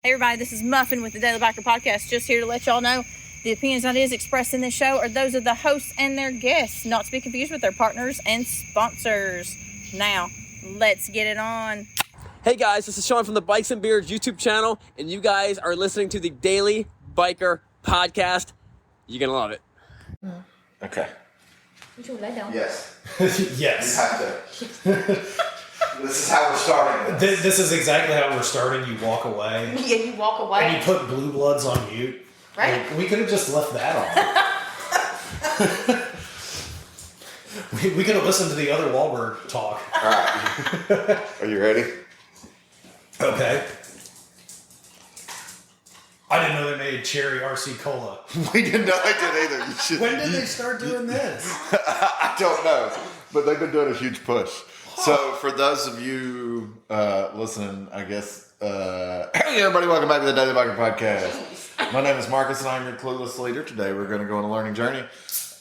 Hey everybody, this is Muffin with the Daily Biker Podcast. Just here to let y'all know the opinions and ideas expressed in this show are those of the hosts and their guests, not to be confused with their partners and sponsors. Now, let's get it on. Hey guys, this is Sean from the Bikes and Beards YouTube channel, and you guys are listening to the Daily Biker Podcast. You're gonna love it. Okay. You should lay down. Yes. Yes. You have to. This is how we're starting. This is exactly how we're starting. You walk away. Yeah, you walk away. And you put Blue Bloods on mute. Right. Like, we could have just left that on. we could have listened to the other Wahlberg talk. All right. Are you ready? Okay. I didn't know they made cherry RC Cola. We didn't know they did either. You should, When did they start doing this? I don't know, but they've been doing a huge push. So for those of you listening, I guess, hey everybody, welcome back to the Daily Biker Podcast. My name is Marcus and I'm your clueless leader. Today we're going to go on a learning journey.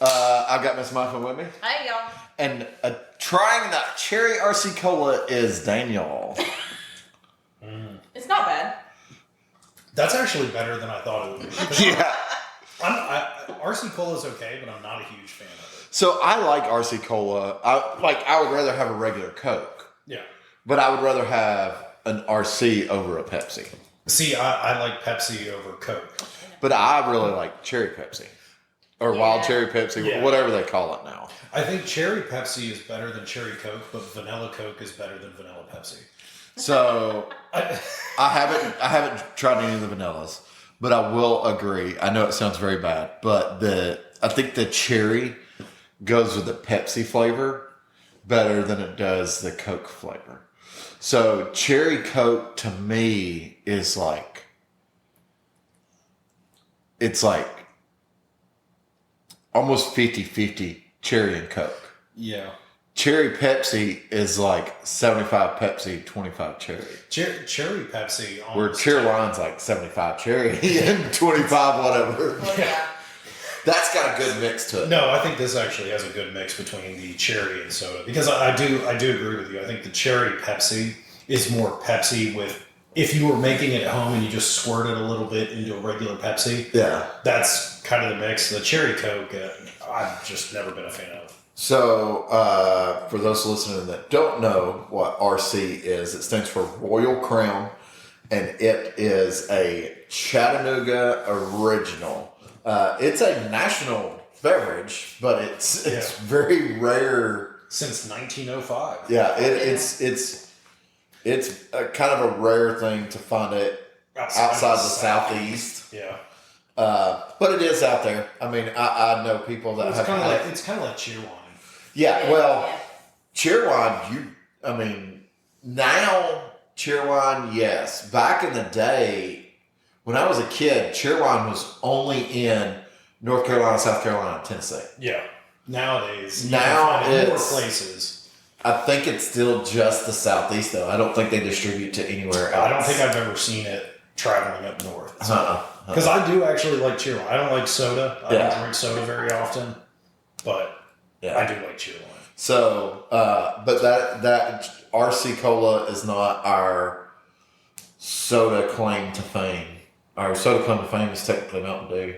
I've got Miss Muffin with me. Hey, y'all. And trying that cherry RC Cola is Daniel. It's not bad. That's actually better than I thought it would be. Yeah. RC Cola's okay, but I'm not a huge fan of it. So I like RC Cola. I would rather have a regular Coke. Yeah. But I would rather have an RC over a Pepsi. See, I like Pepsi over Coke. But I really like cherry Pepsi. Or wild cherry Pepsi, Yeah. whatever they call it now. I think cherry Pepsi is better than cherry Coke, but vanilla Coke is better than vanilla Pepsi. So I haven't tried any of the vanillas, but I will agree. I know it sounds very bad, but I think the cherry goes with the Pepsi flavor better than it does the Coke flavor. So cherry Coke to me is like, it's like almost 50-50 cherry and Coke. Yeah. Cherry Pepsi is like 75 Pepsi, 25 cherry. Cherry Pepsi. Where cherry wine's like 75 cherry and 25 whatever. Oh, yeah. That's got a good mix to it. No, I think this actually has a good mix between the cherry and soda because I do agree with you. I think the cherry Pepsi is more Pepsi with, if you were making it at home and you just squirt it a little bit into a regular Pepsi. Yeah. That's kind of the mix. The cherry Coke, I've just never been a fan of. So, for those listening that don't know what RC is, it stands for Royal Crown, and it is a Chattanooga original. It's a national beverage, but it's very rare. Since 1905. Yeah, it's a kind of a rare thing to find it outside the Southeast. Yeah. But it is out there. I mean, I know people that it's have kind had of like, it's kind of like cheer wine. Yeah, well, cheer wine, now cheer wine, yes. Back in the day, when I was a kid, cheer wine was only in North Carolina, South Carolina, and Tennessee. Yeah. Nowadays, you now can find it more it's places. I think it's still just the Southeast, though. I don't think they distribute to anywhere else. I don't think I've ever seen it traveling up north. Because I do actually like cheer wine. I don't like soda. I don't drink soda very often, but I do like cheer wine. So, but that RC Cola is not our soda claim to fame. Our soda claim to fame is technically Mountain Dew.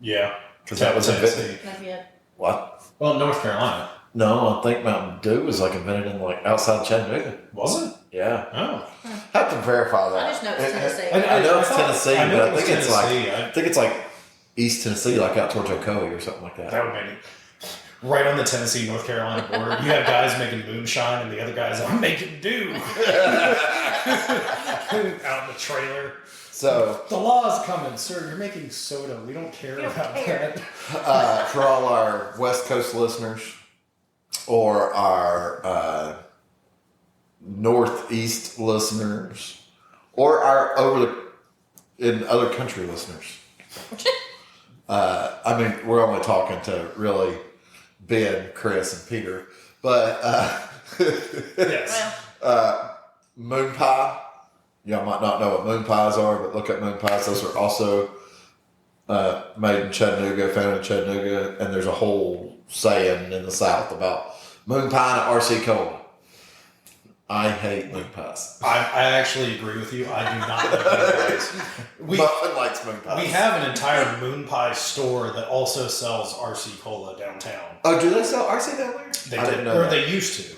Yeah. Because that was invented. Not yet. What? Well, North Carolina. No, I think Mountain Dew was like invented in like outside Chattanooga. Was it? Yeah. Oh. I have to verify that. I just know it's Tennessee. I know it's Tennessee, I know but I it's think it's Tennessee. like I think it's like East Tennessee, like out towards Ocoee or something like that. That would make it right on the Tennessee-North Carolina border. You have guys making moonshine, and the other guys are making dew out in the trailer. So the law is coming, sir. You're making soda. We don't care about that. For all our West Coast listeners or our Northeast listeners or our in other country listeners. I mean, we're only talking to really Ben, Chris, and Peter, but yes. moon pie. Y'all might not know what moon pies are, but look at moon pies. Those are also made in Chattanooga, found in Chattanooga, and there's a whole saying in the South about moon pie and RC Cola. I hate moon pies. I actually agree with you. I do not like moon pies. Muffin likes moon pies. We have an entire moon pie store that also sells RC Cola downtown. Oh, do they sell RC down there? They I did, didn't know or that. they used to.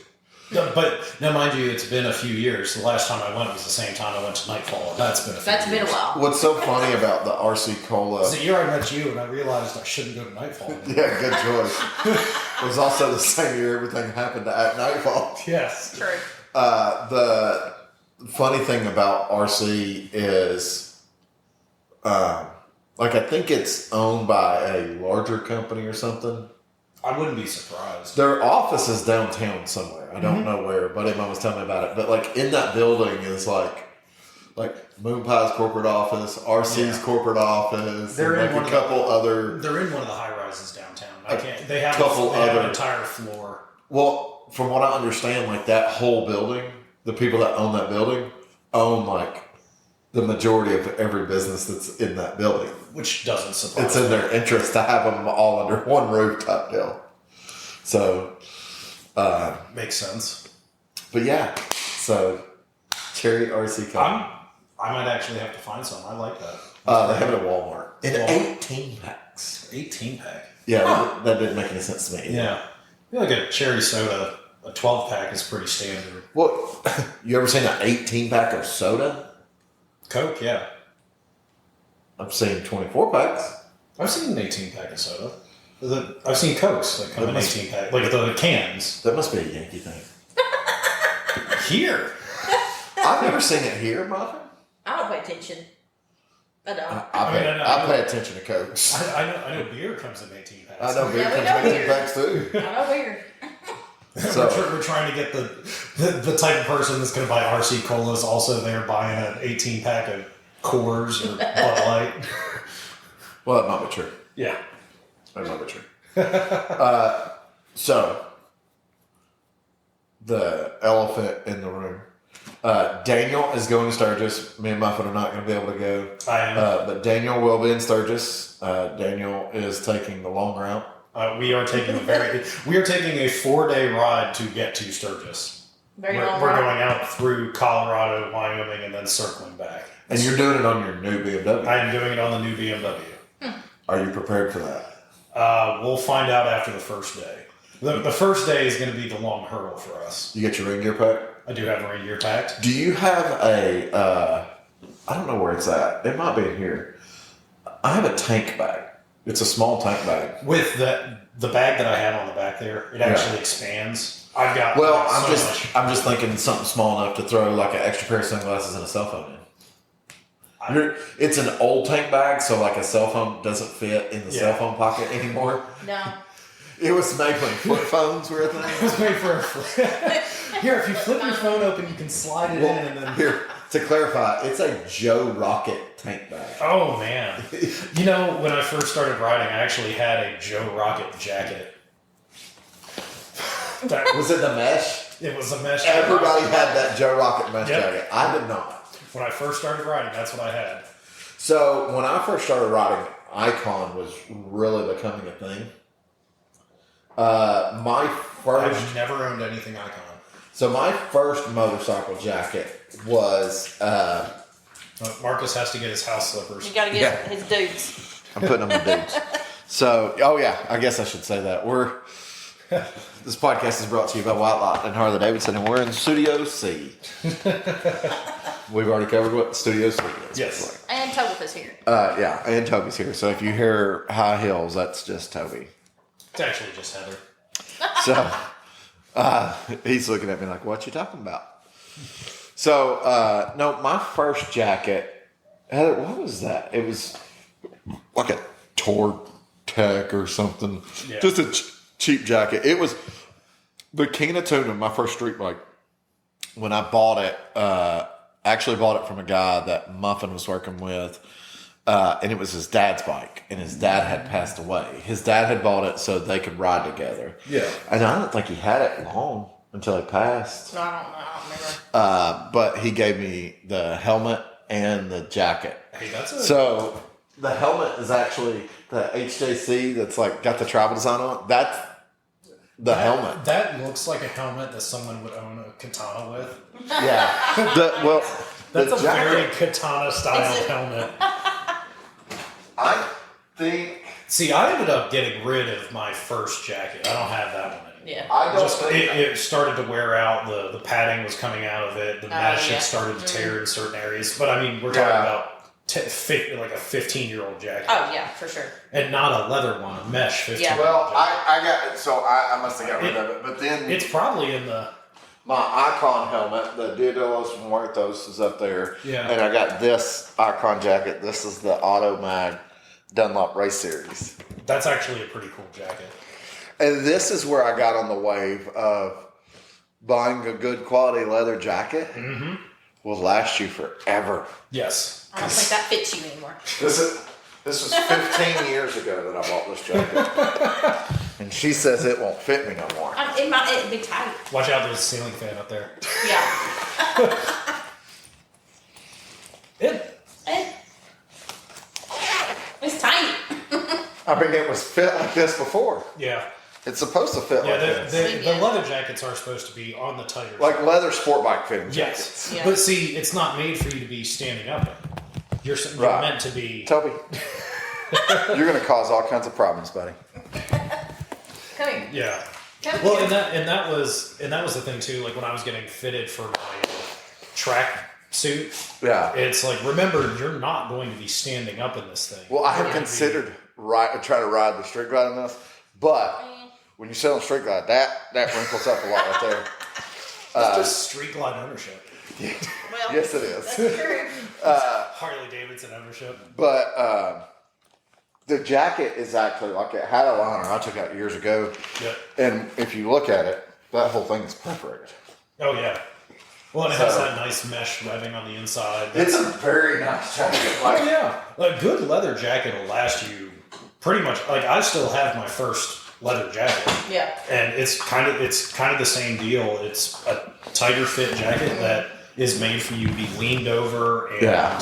No, but now, mind you, it's been a few years. The last time I went was the same time I went to Nightfall. And that's been a few That's been a years. while. What's so funny about the RC Cola? It's the year I met you, and I realized I shouldn't go to Nightfall anymore. Yeah, good choice. It was also the same year everything happened at Nightfall. Yes. True. The funny thing about RC is, like, I think it's owned by a larger company or something. I wouldn't be surprised. Their office is downtown somewhere. I don't know where. Buddy of mine was telling me about it. But, like, in that building is, like Moon Pie's corporate office, RC's corporate office, They're and, in like, one a of couple other... They're in one of the high rises downtown. They have couple an other- entire floor. Well, from what I understand, like, that whole building, the people that own that building own, like, the majority of every business that's in that building. Which doesn't surprise It's in their interest to have them all under one roof type deal. So, Makes sense. but yeah, so cherry RC Cola. I might actually have to find some. I like that. They have it at Walmart in Walmart. 18 packs. 18 pack. Yeah, that didn't make any sense to me. Yeah. I feel like a cherry soda, a 12 pack is pretty standard. Well, you ever seen an 18 pack of soda? Coke, yeah. I've seen 24 packs. I've seen an 18 pack of soda. I've seen Cokes that come That in must- 18 pack, like the cans. That must be a Yankee thing. Here. I've never seen it here, Muffin. I don't pay attention. I don't. I pay attention to Cokes. I know beer comes in 18 packs. I know beer Yeah, we comes know in 18 beer. packs too. I know weird. So- We're trying to get the type of person that's going to buy RC Colas also there buying an 18 pack of Coors or Bud Light. Well, that might be true. Yeah. That might be true. So, the elephant in the room. Daniel is going to Sturgis. Me and Muffin are not going to be able to go. I am. But Daniel will be in Sturgis. Daniel is taking the long route. We are taking a 4-day ride to get to Sturgis. Very We're long going ride. out through Colorado, Wyoming, and then circling back. And you're doing it on your new BMW. I am doing it on the new BMW. Are you prepared for that? We'll find out after the first day. The first day is going to be the long hurdle for us. You get your ring gear pack? I do have a reindeer packed. Do you have a, I don't know where it's at. It might be in here. I have a tank bag. It's a small tank bag. With the bag that I have on the back there, it actually expands. Well, I've got so much. I'm just thinking something small enough to throw like an extra pair of sunglasses and a cell phone in. It's an old tank bag, so like a cell phone doesn't fit in the cell phone pocket anymore. No. It was made when flip phones were a thing. Let's wait for Here, if you flip your phone open, you can slide it in and then. Here, to clarify, it's a Joe Rocket tank bag. Oh man! You know, when I first started riding, I actually had a Joe Rocket jacket. Was it the mesh? It was a mesh. Everybody had that Joe Rocket mesh Yep. jacket. I did not. When I first started riding, that's what I had. So when I first started riding, Icon was really becoming a thing. I've never owned anything Icon. So my first motorcycle jacket was Marcus has to get his house slippers. You got to get Yeah. his dudes. I'm putting them in dudes. So I guess I should say that this podcast is brought to you by White Lot and Harley Davidson, and we're in Studio C. We've already covered what Studio C is. Yes. And Tobith is here. Yeah, and Toby's here. So if you hear high heels, that's just Toby. It's actually just Heather. So he's looking at me like, "What you talking about?" So no, my first jacket. Heather, what was that? It was like a Tortec or something. Yeah. Just a cheap jacket. It was the King of Tuna, my first street bike. When I bought it, I actually bought it from a guy that Muffin was working with. And it was his dad's bike, and his dad had passed away. His dad had bought it so they could ride together. Yeah. And I don't think he had it long until he passed. No, I don't know. I don't remember. But he gave me the helmet and the jacket. Hey, that's a. So the helmet is actually the HJC that's like got the travel design on it. the helmet. That looks like a helmet that someone would own a katana with. Yeah. That's a jacket, very katana style helmet. I think. See, I ended up getting rid of my first jacket. I don't have that one anymore. Yeah. I don't Just, think it started to wear out. The padding was coming out of it. The mesh had started to tear in certain areas. But I mean, we're talking about like a 15-year-old jacket. Oh yeah, for sure. And not a leather one, a mesh 15. Yeah. Well, I got so I must have got rid of it, but then It's probably in the. my Icon helmet, the Dia de los Muertos, is up there. Yeah. And I got this Icon jacket. This is the Auto Mag Dunlop Race Series. That's actually a pretty cool jacket. And this is where I got on the wave of buying a good quality leather jacket will last you forever. Yes. I don't think that fits you anymore. This was 15 years ago that I bought this jacket. And she says it won't fit me no more. It'd be tight. Watch out, there's a ceiling fan up there. Yeah. It's tight. I mean, it was fit like this before. Yeah. It's supposed to fit Yeah, like this. the leather jackets are supposed to be on the tighter Like side. leather sport bike fitting Yes. jackets. Yeah. But see, it's not made for you to be standing up in. You're Right. meant to be. Toby, you're going to cause all kinds of problems, buddy. Come here. Yeah. Come Well, here. and that was the thing too. Like when I was getting fitted for my track suit, Yeah. it's like, remember, you're not going to be standing up in this thing. Well, I You're have gonna considered trying to ride the street glide in this, but when you sit on street glide, that wrinkles up a lot right there. It's just street glide ownership. Well, Yes, it is. that's true. Harley Davidson ownership. But the jacket is actually like it had a liner I took out years ago, Yeah. and if you look at it, that whole thing is perforated. Oh yeah. Well, and it has So- that nice mesh webbing on the inside. It's a very nice jacket. Oh yeah, a good leather jacket will last you pretty much. Like I still have my first leather jacket, Yeah. and it's kind of the same deal. It's a tighter fit jacket that is made for you to be leaned over and Yeah.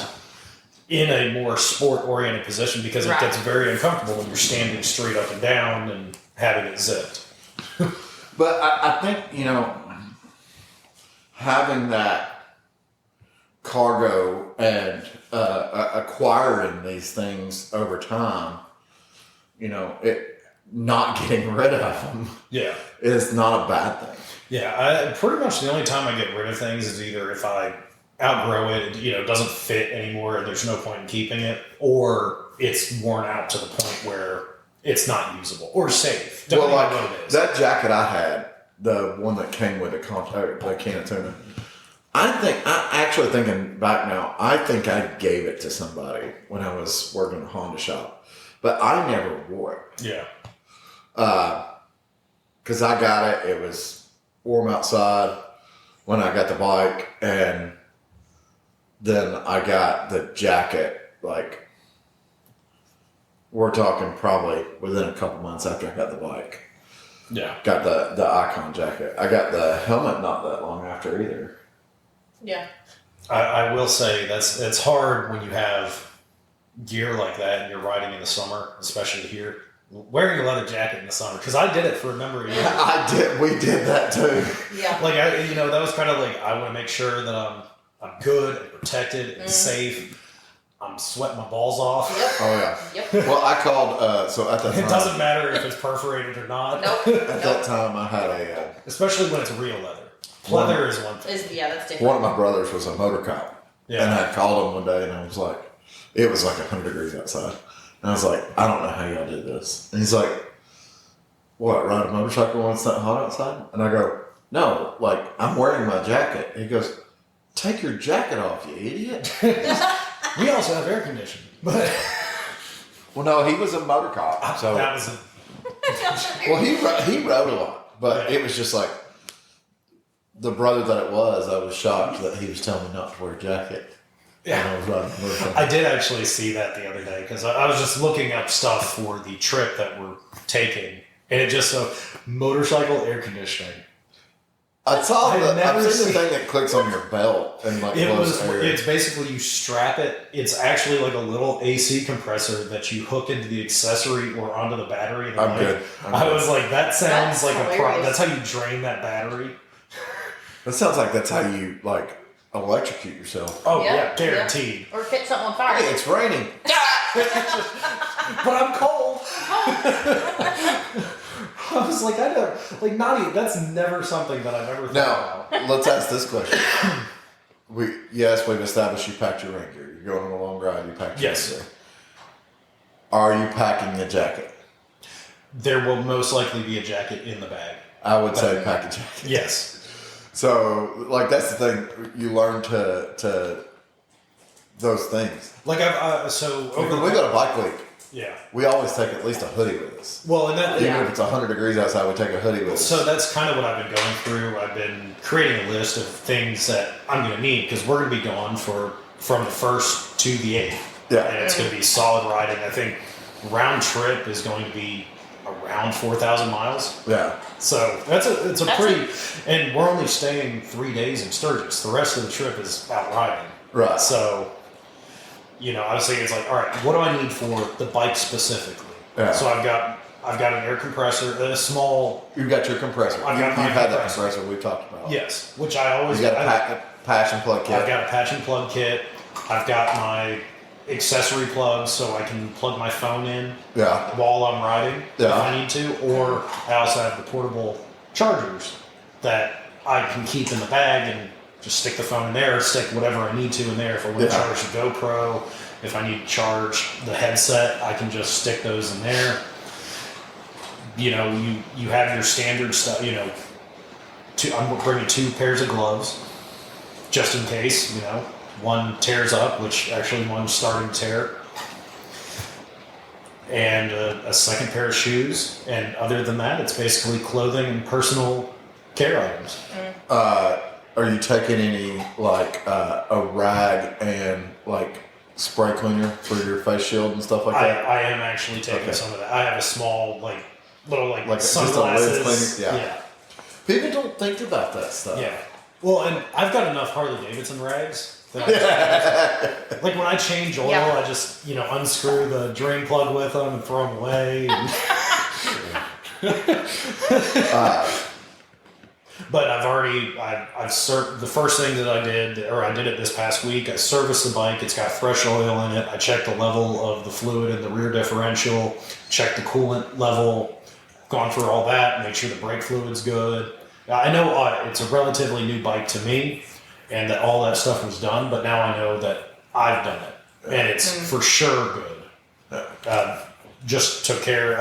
in a more sport oriented position because it Right. gets very uncomfortable when you're standing straight up and down and having it zipped. But I think, having that cargo and acquiring these things over time, it not getting rid of them Yeah. is not a bad thing. Yeah, pretty much the only time I get rid of things is either if I outgrow it, it doesn't fit anymore and there's no point in keeping it, or it's worn out to the point where it's not usable or safe, Well, depending like on what it is. that jacket I had, the one that came with the can of tuna, actually thinking back now, I think I gave it to somebody when I was working at a Honda shop, but I never wore it. Yeah. Because I got it, it was warm outside when I got the bike, and then I got the jacket, like, we're talking probably within a couple months after I got the bike. Yeah. Got the Icon jacket. I got the helmet not that long after either. Yeah. I will say it's hard when you have gear like that and you're riding in the summer, especially here. Wearing a leather jacket in the summer, because I did it for a number of years. We did that too. Yeah. Like that was kind of like I want to make sure that I'm good and protected and safe. I'm sweating my balls off. Yep. Oh yeah. Yep. Well, I called. So at that time, It doesn't matter if it's perforated or not. Nope. at that time, I had a Especially when it's real leather. Leather is one thing. That's different. one of my brothers was a motor cop, Yeah. and I called him one day, and I was like, it was like 100 degrees outside, and I was like, I don't know how y'all did this, and he's like, what, ride a motorcycle when it's not hot outside? And I go, no, like I'm wearing my jacket. He goes, take your jacket off, you idiot. We also have air conditioning, but Well, no, he was a motor cop, so that was well, he rode a lot, but Yeah. it was just like the brother that it was. I was shocked that he was telling me not to wear a jacket. Yeah. when I was riding a motorcycle. I did actually see that the other day because I was just looking up stuff for the trip that we're taking, and it just motorcycle air conditioning I saw I've I've never seen the seen- thing that clicks on your belt and like blows air. It's basically you strap it. It's actually like a little AC compressor that you hook into the accessory or onto the battery. Of the I'm bike. good. I was like, that sounds That's like hilarious. that's how you drain that battery. That sounds like that's how you like electrocute yourself. Oh Yeah, yeah, guaranteed. Or catch something on fire. Hey, it's raining. But I'm cold. I was like, I don't like not even. That's never something that I've ever thought Now, about. let's ask this question. We've established you packed your rain gear. You're going on a long ride, you packed your Yes. rain gear. Are you packing a jacket? There will most likely be a jacket in the bag. I would say pack a jacket. Yes. So, like, that's the thing. You learn to those things. Like I've so over When we go to Bike Week, yeah. we always take at least a hoodie with us. Well, and that Even if it's 100 degrees outside, we take a hoodie with us. So that's kind of what I've been going through. I've been creating a list of things that I'm going to need because we're going to be gone from the 1st to the 8th. Yeah. And it's going to be solid riding. I think round trip is going to be around 4,000 miles. Yeah. So it's a pretty, and we're only staying 3 days in Sturgis. The rest of the trip is out riding. Right. So, I was thinking, it's like, all right, what do I need for the bike specifically? Yeah. So I've got an air compressor, a small. You've got your compressor. I've got my You've had that compressor. compressor we've talked about. Yes, which I always You got a patch and plug kit. I've got a patch and plug kit. I've got my accessory plugs so I can plug my phone in Yeah. while I'm riding Yeah. if I need to. Or I also have the portable chargers that I can keep in the bag and just stick the phone in there, stick whatever I need to in there. If I want to Yeah. charge the GoPro, if I need to charge the headset, I can just stick those in there. You have your standard stuff, I'm bringing 2 pairs of gloves just in case, one tears up, which actually one's starting to tear, and a second pair of shoes. And other than that, it's basically clothing and personal care items. Are you taking any like a rag and like spray cleaner for your face shield and stuff like that? I am actually taking Okay. some of that. I have a small, little Like just a sunglasses. lens cleaner? Yeah. Yeah. People don't think about that stuff. Yeah. Well, and I've got enough Harley Davidson rags. That like when I change oil, Yeah. I just unscrew the drain plug with them and throw them away. But the first thing that I did it this past week, I serviced the bike. It's got fresh oil in it. I checked the level of the fluid in the rear differential, checked the coolant level, gone through all that, make sure the brake fluid's good. I know it's a relatively new bike to me and that all that stuff was done, but now I know that I've done it and it's for sure good. Just took care.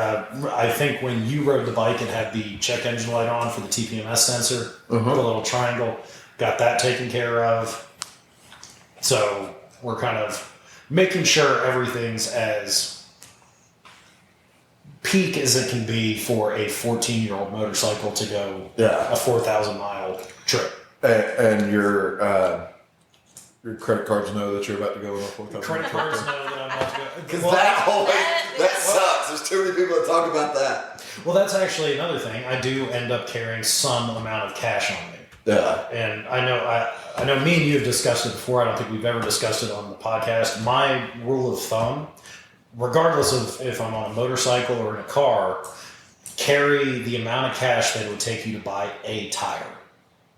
I think when you rode the bike, it had the check engine light on for the TPMS sensor, the little triangle. Got that taken care of. So we're kind of making sure everything's as peak as it can be for a 14-year-old motorcycle to go a 4,000-mile trip. And your credit cards know that you're about to go on a 4,000. Credit cards know that I'm about to go. Because Well, that sucks. There's too many people that talk about that. well, that's actually another thing. I do end up carrying some amount of cash on me. Yeah. And I know me and you have discussed it before. I don't think we've ever discussed it on the podcast. My rule of thumb, regardless of if I'm on a motorcycle or in a car, carry the amount of cash that it would take you to buy a tire.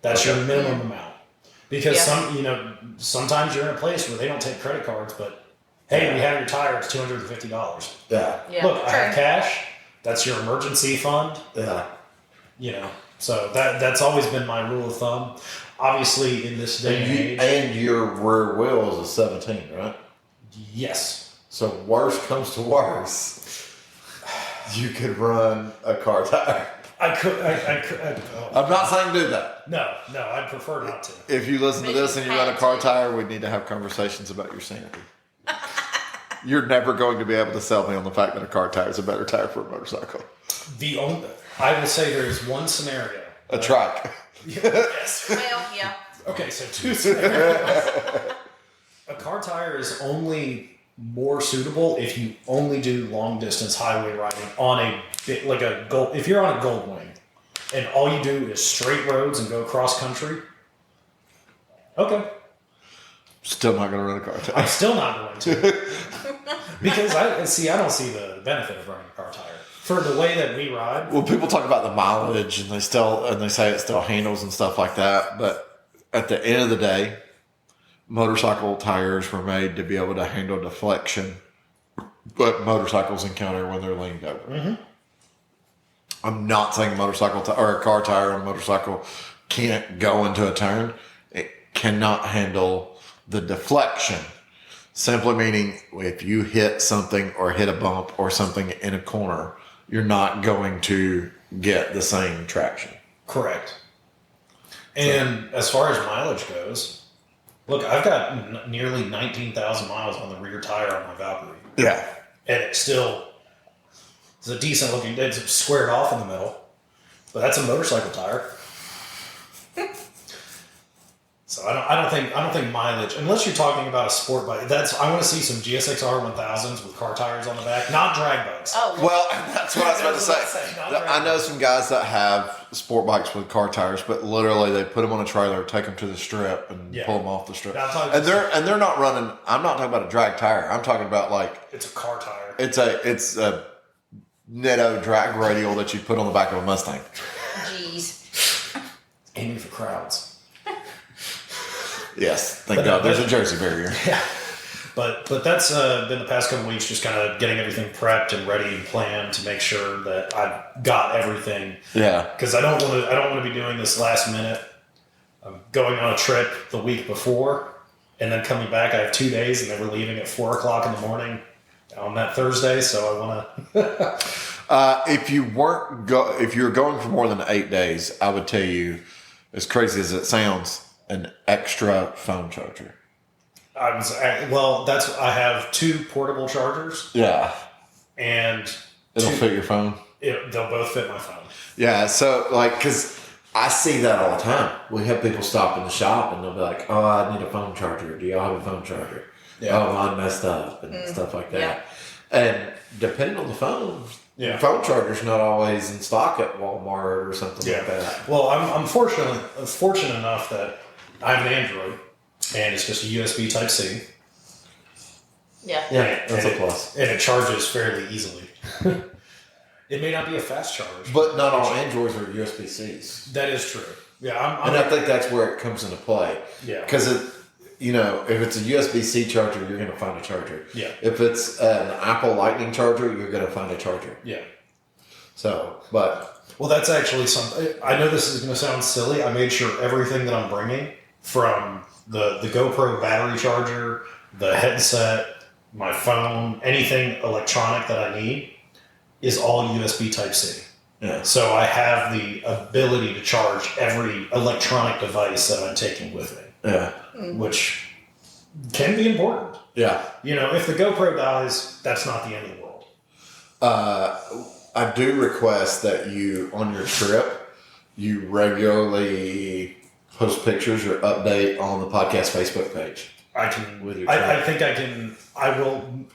That's your minimum amount. Because sometimes you're in a place where they don't take credit cards, but hey, we have your tire, it's $250. Yeah. Yeah, Look, I have true. cash. That's your emergency fund. Yeah. So that's always been my rule of thumb. Obviously, in this day and age, And your rear wheels is 17, right? yes. So worst comes to worst, you could run a car tire. I could. I'm not saying do that. No, I'd prefer not to. If you listen to this and you run a car tire, we need to have conversations about your sanity. You're never going to be able to sell me on the fact that a car tire is a better tire for a motorcycle. I will say there is one scenario. A trike. Yes. Well, yeah. Okay, so 2 scenarios. A car tire is only more suitable if you only do long distance highway riding on if you're on a Goldwing. and all you do is straight roads and go cross country, okay. Still not going to run a car I'm tire. still not going to. Because I don't see the benefit of running a car tire. For the way that we ride. Well, people talk about the mileage and they say it still handles and stuff like that. But at the end of the day, motorcycle tires were made to be able to handle deflection, but motorcycles encounter when they're leaned over. Mm-hmm. I'm not saying or a car tire on a motorcycle can't go into a turn. It cannot handle the deflection. Simply meaning if you hit something or hit a bump or something in a corner, you're not going to get the same traction. Correct. And as far as mileage goes, look, I've got nearly 19,000 miles on the rear tire on my Valkyrie. Yeah. And it's still, it's a decent looking, it's squared off in the middle, but that's a motorcycle tire. So I don't think mileage, unless you're talking about a sport bike. I want to see some GSXR 1000s with car tires on the back, not drag bikes. Oh, Well, that's what I was about to say. Not drag I know bikes. some guys that have sport bikes with car tires, but literally they put them on a trailer, take them to the strip, and Yeah. pull them off the strip. Now, I'm talking And they're not running. I'm not talking about a drag tire. I'm talking about like It's a car tire. it's a Netto drag radial that you put on the back of a Mustang. jeez. Aiming for crowds. Yes, thank God. There's a Jersey barrier. Yeah. But that's been the past couple weeks, just kind of getting everything prepped and ready and planned to make sure that I've got everything. Yeah. Because I don't want to be doing this last minute. I'm going on a trip the week before, and then coming back. I have 2 days, and then we're leaving at 4:00 in the morning on that Thursday. So I want to. If you're going for more than 8 days, I would tell you, as crazy as it sounds, an extra phone charger. I have 2 portable chargers, Yeah. and It'll fit your phone. they'll both fit my phone. Yeah, so because I see that all the time. We have people stop in the shop and they'll be like, "Oh, I need a phone charger. Do y'all have a phone charger?" Yeah. Oh, mine messed up and stuff like that. yeah. And depending on the phone, Yeah. phone charger's not always in stock at Walmart or something like that. Well, I'm fortunate enough that I have an Android, and it's just a USB Type C. Yeah. Yeah, that's and a plus. And it charges fairly easily. It may not be a fast charge, But not all Androids are USB-Cs. that is true. Yeah, And I think that's where it comes into play. Yeah. Because if it's a USB-C charger, you're going to find a charger. Yeah. If it's an Apple Lightning charger, you're going to find a charger. Yeah. So, but Well, that's actually something. I know this is going to sound silly. I made sure everything that I'm bringing, from the GoPro battery charger, the headset, my phone, anything electronic that I need, is all USB Type C. yeah, So I have the ability to charge every electronic device that I'm taking with me, yeah, which can be important. yeah. If the GoPro dies, that's not the end of the world. I do request that you, on your trip, you regularly post pictures or update on the podcast Facebook page. I can. With your I think I can. I will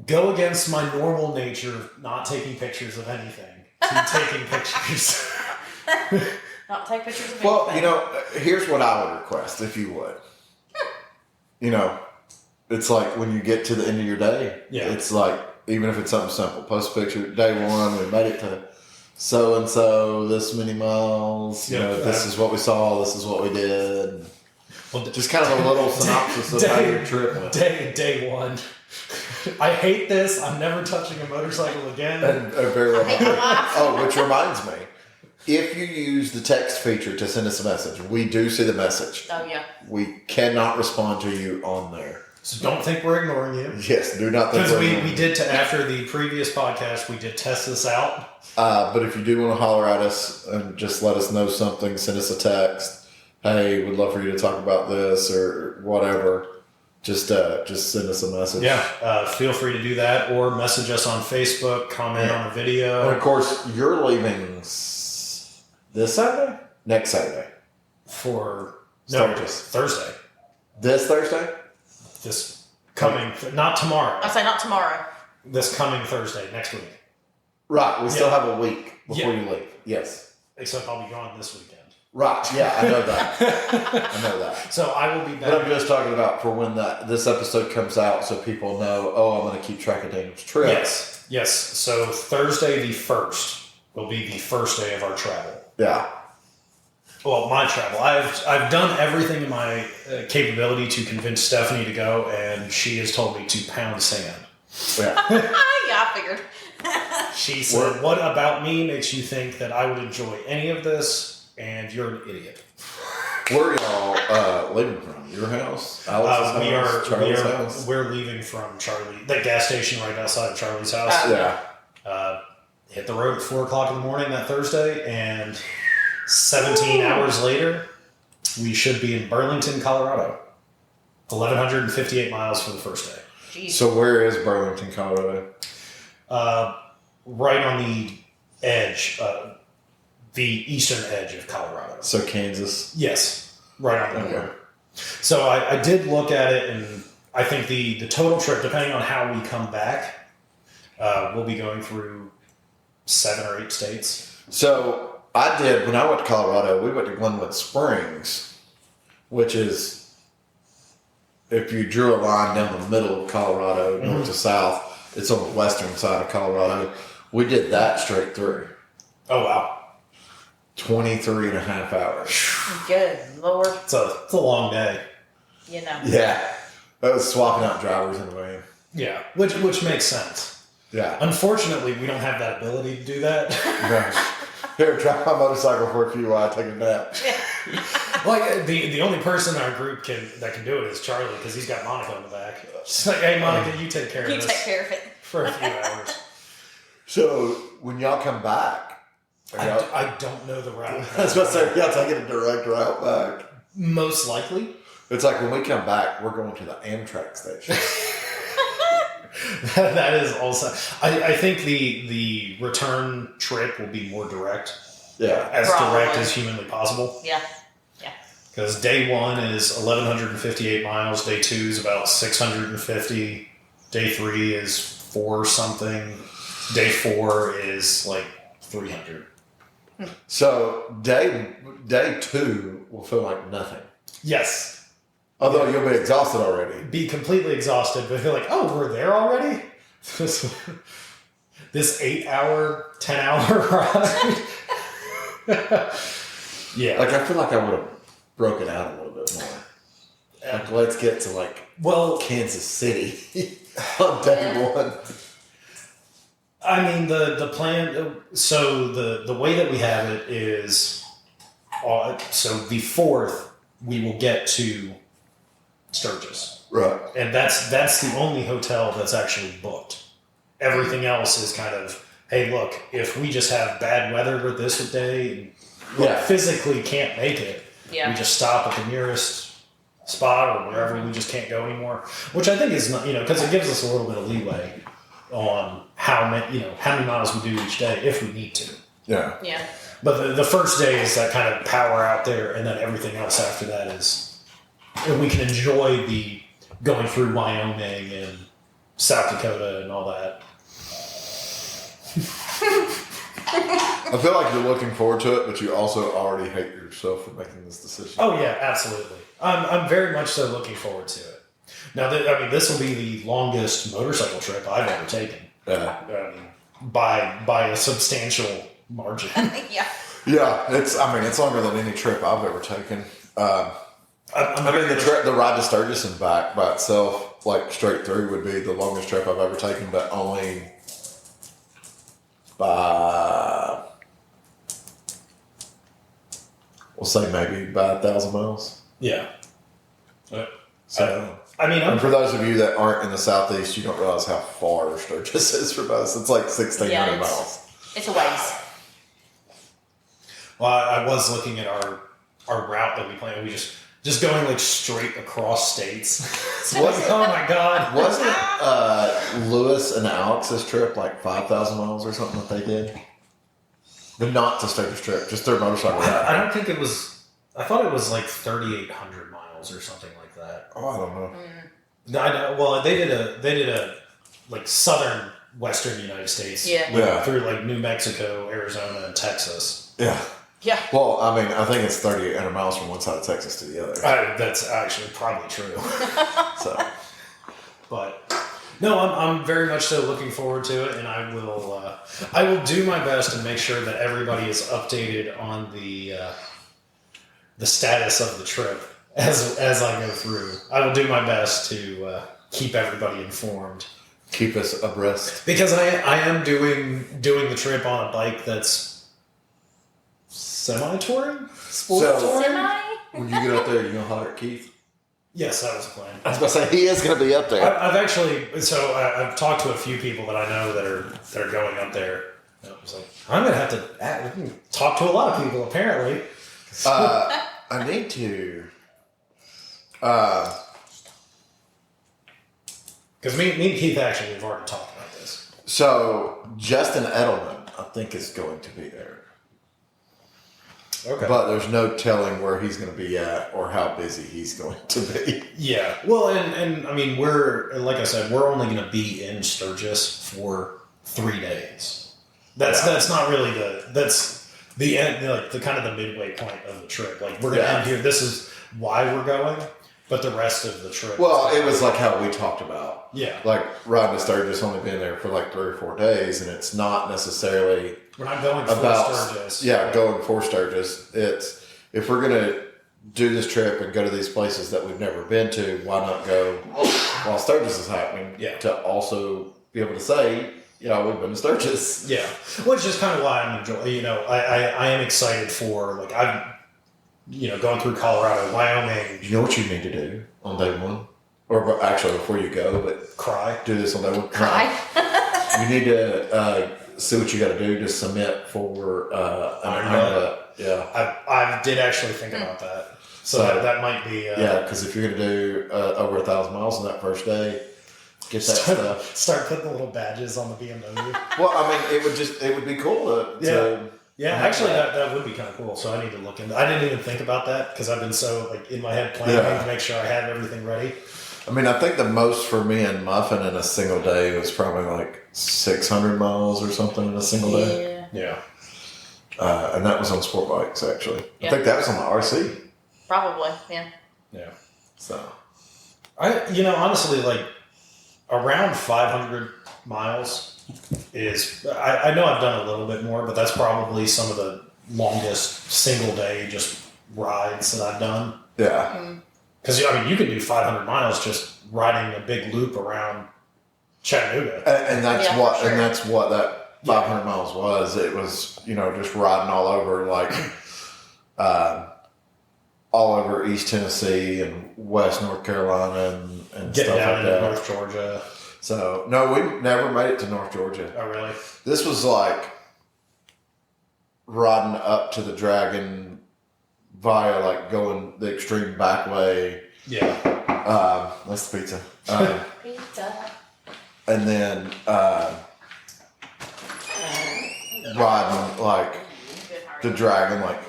go against my normal nature of not taking pictures of anything to taking pictures. Not take pictures of Well, anything. here's what I would request, if you would. It's like when you get to the end of your day, Yeah. it's like, even if it's something simple, post a picture, day 1, we made it to so-and-so, this many miles, Yep. this is what we saw, this is what we did. Well, Just kind of a little synopsis of how your trip went. Day 1. I hate this. I'm never touching a motorcycle again. And very well. I hate my life. Oh, which reminds me, if you use the text feature to send us a message, we do see the message. Oh, yeah. We cannot respond to you on there. So don't think we're ignoring you. Yes, do not think Because we're we did after the previous podcast, we did test this out. But if you do want to holler at us and just let us know something, send us a text. Hey, would love for you to talk about this or whatever. Just send us a message. Yeah, feel free to do that, or message us on Facebook, comment on the video. And of course, you're leaving this Saturday? Next Saturday. For Sturgis. Thursday. This Thursday? This coming, not tomorrow. I say not tomorrow. This coming Thursday, next week. Right. We still Yeah. have a week before Yeah. you leave. Yes. except I'll be gone this weekend. Right. Yeah, I know that. I know that. So I will be back. But I'm just talking about for when this episode comes out, so people know. Oh, I'm going to keep track of Daniel's trip. Yes. So Thursday the 1st will be the first day of our travel. Yeah. Well, my travel. I've done everything in my capability to convince Stephanie to go, and she has told me to pound sand. Yeah. Yeah, I figured. She said, "What about me makes you think that I would enjoy any of this? And you're an idiot." Where are y'all leaving from? Your house? Alex's house? Charlie's house? We're leaving from Charlie, the gas station right outside of Charlie's house. Yeah. Hit the road at 4 o'clock in the morning that Thursday, and 17 hours later, we should be in Burlington, Colorado. 1,158 miles for the first day. Jeez. So where is Burlington, Colorado? Right on the edge, the eastern edge of Colorado. So Kansas? Yes, right on the Okay. border. So I did look at it, and I think the total trip, depending on how we come back, we'll be going through 7 or 8 states. So I did, when I went to Colorado, we went to Glenwood Springs, which is, if you drew a line down the middle of Colorado, north to south, it's on the western side of Colorado. We did that straight through. Oh, wow. 23 and a half hours. Good Lord. It's a long day. You know. Yeah. That was swapping out drivers in a way. Yeah, which makes sense. Yeah. Can we don't have that ability to do that. Here, drive my motorcycle for a few while I take a nap. Like the only person in our group that can do it is Charlie, because he's got Monica in the back. She's like, "Hey, Monica, you take care of You this take care of it. for a few hours." So when y'all come back, I don't know the route. I was about to say, y'all taking a direct route back. Most likely. It's like when we come back, we're going to the Amtrak station. That is also. I think the return trip will be more direct. Yeah. As Probably. direct as humanly possible. Yeah. Because day 1 is 1,158 miles. Day 2 is about 650. Day 3 is 4 something. Day 4 is like 300. So day 2 will feel like nothing. Yes. Although you'll be exhausted already. Be completely exhausted, but feel like, oh, we're there already? This 8-hour, 10-hour ride? Yeah. Like, I feel like I would have broken out a little bit more. Like, let's get to, like, Kansas City on day 1. I mean, the plan, so the way that we have it is, so the 4th, we will get to Sturgis. Right. And that's the only hotel that's actually booked. Everything else is kind of, hey, look, if we just have bad weather with this day, and physically can't make it, we just stop at the nearest spot or wherever we just can't go anymore. Which I think is not, because it gives us a little bit of leeway on how many miles we do each day if we need to. Yeah. Yeah. But the first day is that kind of power out there, and then everything else after that is, and we can enjoy the going through Wyoming and South Dakota and all that. I feel like you're looking forward to it, but you also already hate yourself for making this decision. Oh yeah, absolutely. I'm very much so looking forward to it. Now, this will be the longest motorcycle trip I've ever taken. Yeah. By a substantial margin. Yeah. Yeah, it's longer than any trip I've ever taken. The ride to Sturgis and back by itself, like straight through, would be the longest trip I've ever taken, but only by, we'll say maybe by 1,000 miles. Yeah. So, I'm and for those of you that aren't in the Southeast, you don't realize how far Sturgis is from us. It's like 1,600 miles. It's a ways. Well, I was looking at our route that we planned. We just going like straight across states. Oh my God! Wasn't Lewis and Alex's trip like 5,000 miles or something that they did? But not to Sturgis trip, just their motorcycle ride. I don't think it was. I thought it was like 3,800 miles or something like that. Oh, I don't know. I know. Well, they did a like western United States. Yeah. Through like New Mexico, Arizona, and Texas. Yeah. Yeah. Well, I mean, I think it's 3,800 miles from one side of Texas to the other. That's actually probably true. So, But no, I'm very much so looking forward to it, and I will do my best to make sure that everybody is updated on the status of the trip as I go through. I will do my best to keep everybody informed. keep us abreast. Because I am doing the trip on a bike that's semi-touring? Sport So- touring? Semi? When you get up there, you gonna holler at Keith? Yes, that was the plan. I was about to say, he is gonna be up there. I've actually, I've talked to a few people that I know that are going up there. And I was like, I'm gonna have to talk to a lot of people apparently. I need to. Because me and Keith actually have already talked about this. So Justin Edelman, I think, is going to be there, Okay. but there's no telling where he's going to be at or how busy he's going to be. Yeah. Well, and I mean, like I said, we're only going to be in Sturgis for 3 days. That's not really that's the end, like the kind of the midway point of the trip. Like we're going to end here. This is why we're going, but the rest of the trip. Well, it was like how we talked about. Yeah. Like riding to Sturgis, only being there for like 3 or 4 days, and it's not necessarily We're not going for about Sturgis. going for Sturgis. It's if we're gonna do this trip and go to these places that we've never been to, why not go while Sturgis is happening? Yeah. To also be able to say, we've been to Sturgis. Yeah, which is kind of why I'm enjoying. I am excited for like I'm, going through Colorado, Wyoming. You know what you need to do on day one, or actually before you go, but Cry. do this on day one. Cry. You need to see what you got to do to submit for an Iron Iron Butt. Butt. Yeah. I did actually think about that, so that might be. Yeah, because if you're going to do over 1,000 miles on that first day, get that stuff. Start putting the little badges on the BMW. Well, I mean, it would be cool to Yeah, actually, that would be kind of cool. So I need to look into. I didn't even think about that because I've been so like in my head planning to make sure I have everything ready. I mean, I think the most for me and Muffin in a single day was probably like 600 miles or something in a single day. Yeah. Yeah. And that was on sport bikes, actually. Yeah. I think that was on the RC. Probably. Yeah. Yeah. So, Honestly, like around 500 miles is. I know I've done a little bit more, but that's probably some of the longest single day just rides that I've done. yeah. Because you can do 500 miles just riding a big loop around Chattanooga. And that's Yeah, what for sure. and that's what that 500 miles was. It was, just riding all over, like, all over East Tennessee and West North Carolina and Getting stuff down like into that. North Georgia. So, no, we never made it to North Georgia. Oh, really? This was like riding up to the Dragon via like going the extreme back way. Yeah. That's the pizza. Pizza. And then riding like the Dragon like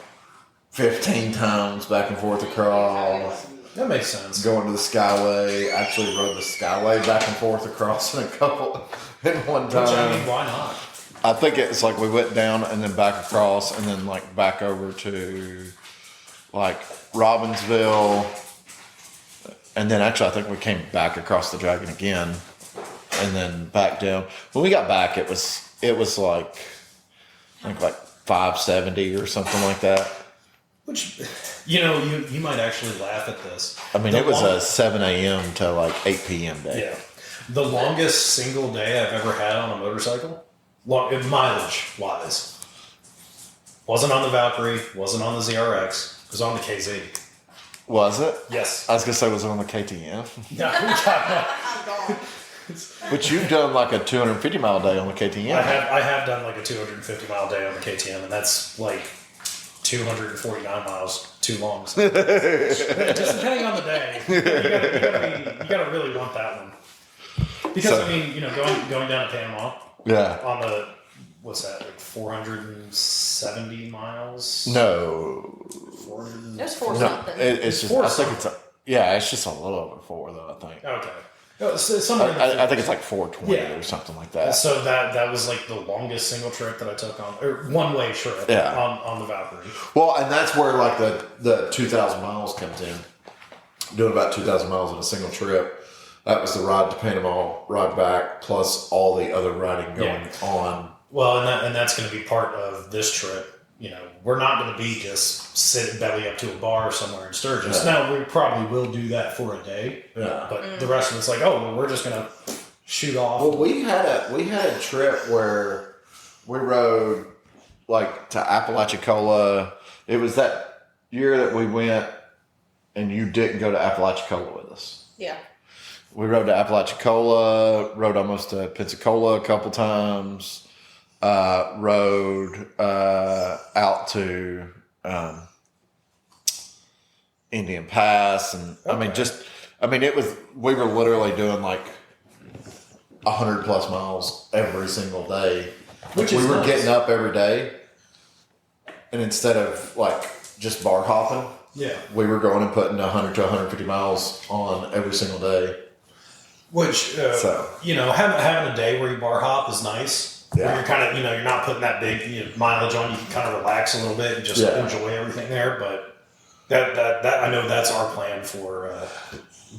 15 times back and forth across. That makes sense. Going to the Skyway. Actually rode the Skyway back and forth across in one time. Which, why not? I think it's like we went down and then back across and then like back over to like Robbinsville. And then actually I think we came back across the Dragon again and then back down. When we got back it was like I think like 570 or something like that. Which, you might actually laugh at this. I mean, The it was long- a 7 a.m. to like 8 p.m. day. Yeah. The longest single day I've ever had on a motorcycle, mileage-wise, wasn't on the Valkyrie, wasn't on the ZRX, it was on the KZ. Was it? Yes. I was going to say, was it on the KTM? No, But you've done like a 250 mile day on the KTM. I have done like a 250-mile day on the KTM, and that's like 249 miles too long. So. Just depending on the day, you gotta really want that one. Because going down to Panama Yeah. on the what's that, like 470 miles? No. 400. There's four No. something. It's just, Four I think it's it's just a little over 4 though, I think. Okay. Somewhere in the I think it's like 420 Yeah. or something like that. So that was like the longest single trip that I took on, or one-way trip Yeah. on the Valkyrie. Well, and that's where like the 2,000 miles comes in. Doing about 2,000 miles in a single trip. That was the ride to Panama, ride back, plus all the other riding going on. Well, and that's going to be part of this trip. You know, we're not going to be just sitting belly up to a bar somewhere in Sturgis. Yeah. Now, we probably will do that for a day. Yeah. But the rest of it's like, oh, well, we're just going to shoot off. Well, we had a trip where we rode like to Apalachicola. It was that year that we went, and you didn't go to Apalachicola with us. Yeah. We rode to Apalachicola, rode almost to Pensacola a couple times. Rode out to Indian Pass, and it was, we were literally doing like 100 plus miles every single day. Which we is were nice. getting up every day, and instead of like just bar hopping, Yeah. we were going and putting 100 to 150 miles on every single day. Which, you know, having a day where you bar hop is nice. Yeah. Where you're kind of, you know, you're not putting that big mileage on. You can kind of relax a little bit and just enjoy everything there. But that I know that's our plan for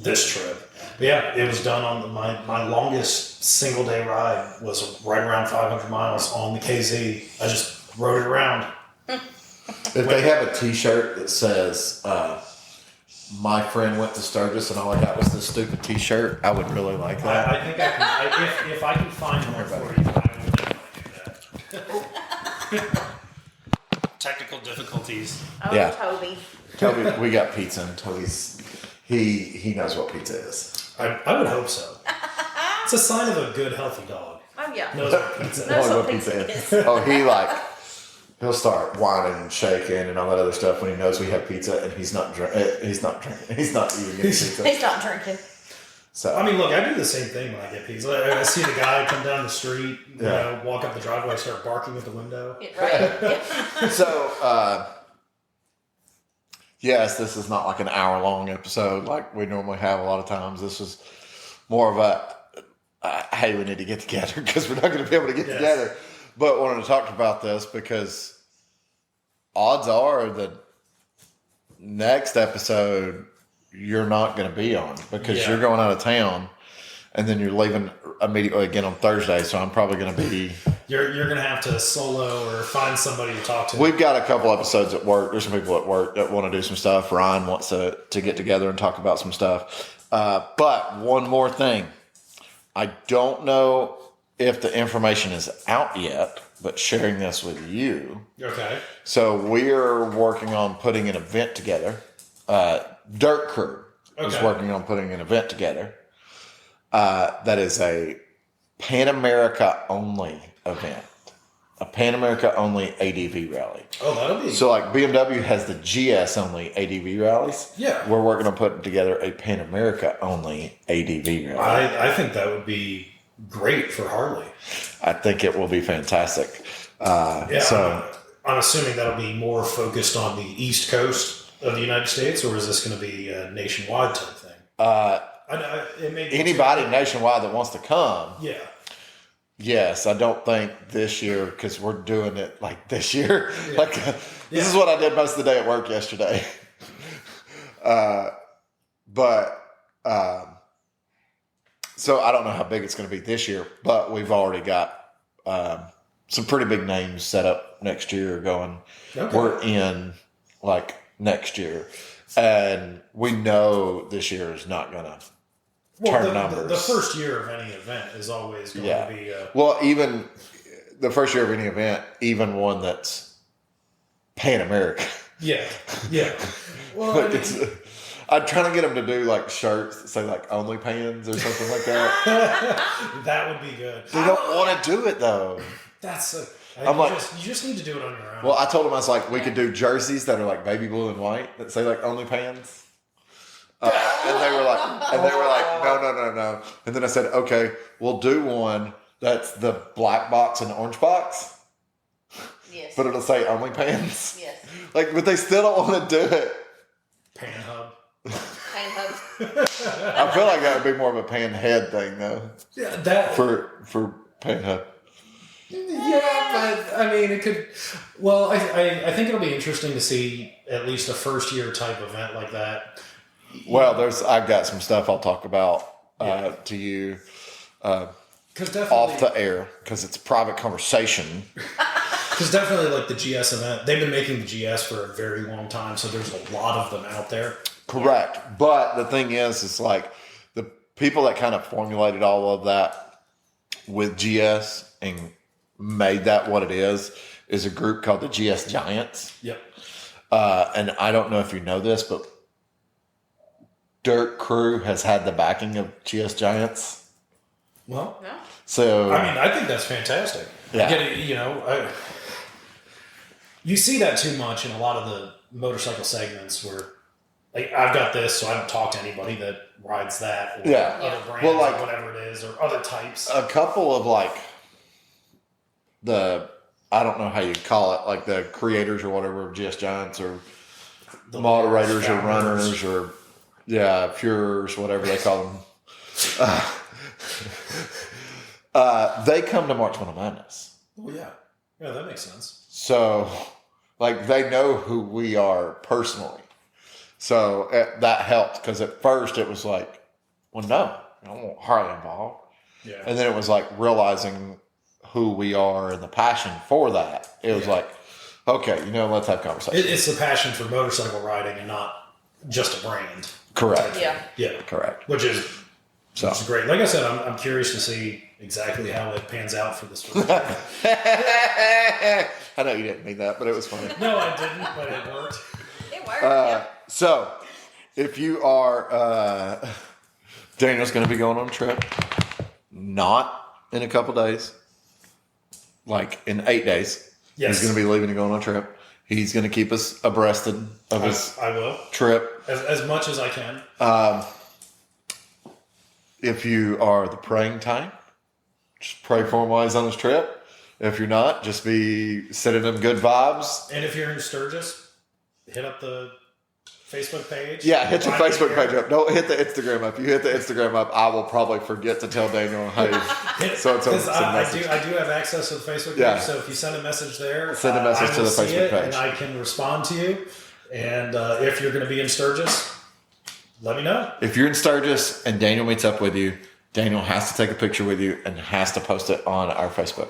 this trip. But yeah, it was done on my longest single day ride was right around 500 miles on the KZ. I just rode it around. If they have a T-shirt that says "My friend went to Sturgis and all I got was this stupid T-shirt," I would really like that. I think I can. If I can find one for you, I will definitely do that. Technical difficulties. Oh, Yeah. Toby. Toby, we got pizza, and Toby's he knows what pizza is. I would hope so. It's a sign of a good, healthy dog. Oh, yeah. Knows what pizza is. Knows Knows what pizza is. Oh, he'll start whining and shaking and all that other stuff when he knows we have pizza and he's not drinking. He's not eating any pizza. He's not drinking. So I mean, look, I do the same thing when I get pizza. I see the guy come down the street, you know, walk up the driveway, start barking at the window. Yeah, right. Yeah. So, yes, this is not like an hour-long episode like we normally have a lot of times. This is more of a, hey, we need to get together because we're not going to be able to get together. But wanted to talk about this because odds are the next episode you're not going to be on because you're going out of town and then you're leaving immediately again on Thursday. So I'm probably going to be... You're going to have to solo or find somebody to talk to. We've got a couple episodes at work. There's some people at work that want to do some stuff. Ryan wants to get together and talk about some stuff. But one more thing. I don't know if the information is out yet, but sharing this with you. Okay. So we're working on putting an event together. Dirt Crew is working on putting an event together. That is a Pan America only event. A Pan America only ADV rally. Oh, that'll be... So like BMW has the GS only ADV rallies. Yeah. We're working on putting together a Pan America only ADV rally. I think that would be great for Harley. I think it will be fantastic. Yeah, So I'm assuming that'll be more focused on the East Coast of the United States, or is this going to be a nationwide type thing? It may be anybody nationwide that wants to come, Yeah. yes. I don't think this year because we're doing it like this year. Yeah. Like this is what I did most of the day at work yesterday. So I don't know how big it's going to be this year, but we've already got some pretty big names set up next year going. Okay. We're in like next year, and we know this year is not going to turn numbers. The first year of any event is always going to be... well, even the first year of any event, even one that's Pan America. Yeah. Well, I mean, I'm trying to get them to do like shirts that say like only pans or something like that. that would be good. They don't want to do it though. You just need to do it on your own. Well, I told them I was like, we could do jerseys that are like baby blue and white that say like only pans. And they were like, no. And then I said, okay, we'll do one that's the black box and the orange box, Yes. but it'll say only pans. Yes. Like, but they still don't want to do it. Pan Hub. Pain hubs. I feel like that would be more of a panhead thing, though. Yeah, that For panhead. Yeah, but I mean, it could. Well, I think it'll be interesting to see at least a first year type event like that. Well, I've got some stuff I'll talk about to you off the air because it's a private conversation. Because definitely, like the GS event, they've been making the GS for a very long time, so there's a lot of them out there. Correct, but the thing is, it's like the people that kind of formulated all of that with GS and made that what it is a group called the GS Giants. Yep. And I don't know if you know this, but Dirt Crew has had the backing of GS Giants. Well, Yeah. So I mean, I think that's fantastic. Yeah. You see that too much in a lot of the motorcycle segments where, like, I've got this, so I don't talk to anybody that rides that. Or Yeah. other brands, Well, like- or whatever it is, or other types. a couple of like I don't know how you call it, like the creators or whatever of GS Giants or The moderators or founders. runners or Furers, whatever they call them. They come to March Madness. Oh, yeah. Yeah, that makes sense. So, like, they know who we are personally. So that helped because at first it was like, well, no, I don't want Harley involved. Yeah. And then it was like realizing who we are and the passion for that. It was like, okay, let's have conversation. It's the passion for motorcycle riding and not just a brand. Correct. Yeah. Yeah. Correct. Which is So great. Like I said, I'm curious to see exactly how it pans out for this one. I know you didn't mean that, but it was funny. No, I didn't, but it worked. It worked. Yeah. So, if you are, Daniel's going to be going on a trip, not in a couple days, like in 8 days. Yes. He's going to be leaving and going on a trip. He's going to keep us abreast of his I will. trip. As much as I can. If you are the praying type, just pray for him while he's on his trip. If you're not, just be sending him good vibes. And if you're in Sturgis, hit up the Facebook page. Yeah, hit the Find me Facebook there. page up. Don't hit the Instagram up. You hit the Instagram up, I will probably forget to tell Daniel, hey, so it's a Because I message. do have access to the Facebook page, Yeah. so if you send a message there, Send a message I to will the see Facebook it, page. and I can respond to you. And if you're going to be in Sturgis, let me know. If you're in Sturgis and Daniel meets up with you, Daniel has to take a picture with you and has to post it on our Facebook.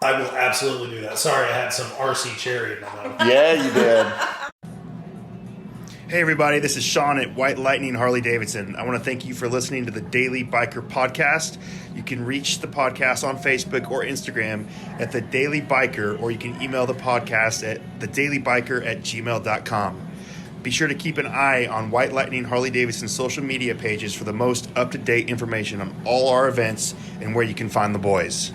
I will absolutely do that. Sorry, I had some RC cherry in my mouth. Yeah, you did. Hey everybody, this is Sean at White Lightning Harley Davidson. I want to thank you for listening to the Daily Biker Podcast. You can reach the podcast on Facebook or Instagram at The Daily Biker, or you can email the podcast at thedailybiker@gmail.com. Be sure to keep an eye on White Lightning Harley Davidson social media pages for the most up-to-date information on all our events and where you can find the boys.